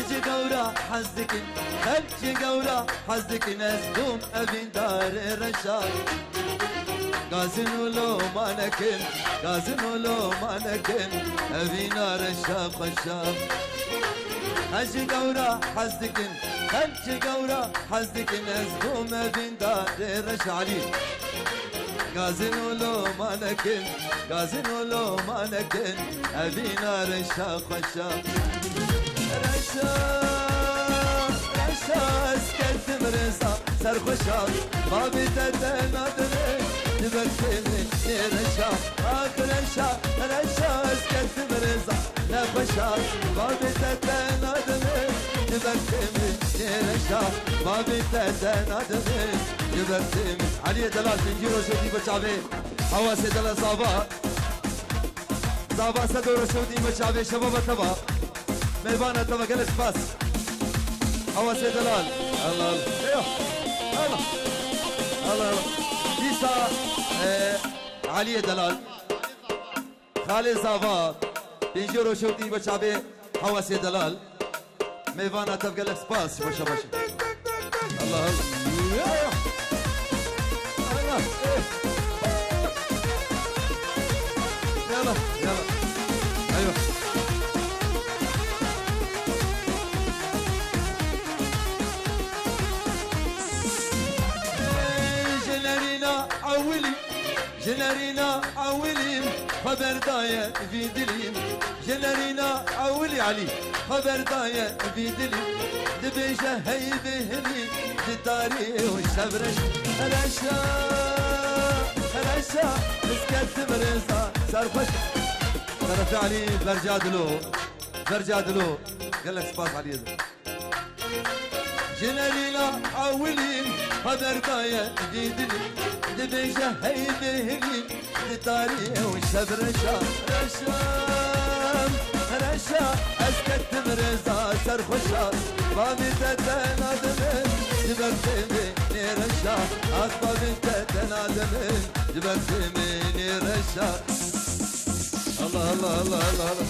هجي قورا حزك هجي قورا حزك نزدوم أبين دار الرشاد قازن ولو ما نكن قازن ولو ما نكن أبين رشاق الشاب هجي قورا حزك هجي قورا حزك نزدوم أبين دار الرشاد قازن ولو ما نكن قازن ولو ما نكن أبينا رشاق الشاب رشا اسكت مرسا سرخشاق بابي تدنا دنك تبكيني رشا رشا اسكت مرسا نخشاق بابي تدنا دنك تبكيني رشا بابي تدنا دنك تبكيني علي دلال تنجيرو شدي بچاوي حواسي دلال زابا سدور شدي بچاوي شباب تبا ميبانا تبا قلت باس حواسي دلال الله الله الله الله الله ديسا علي دلال خالي زابا بنجيرو شدي بچاوي حواسي دلال ميبانا تبا قلت باس باشا باشا الله الله يلا يلا ايوه جنرينا عولي جنرينا عولي خبر داية في دليم جنرينا عولي علي خبر داية في دليم دبيجة هي بهلي جداري والشبرش رشا رشا اسكت مرزا سرخش طرف علي برجادلو قال لك سباس علي جنالينا عولين خبر داية جدلي دبيجة هي بهلي جداري والشبرشة رشا اسكت مرزا سرخشا بابي تدنا دمن جبرتني رشا بابي تدنا دمن جبرتني رشا الله الله الله الله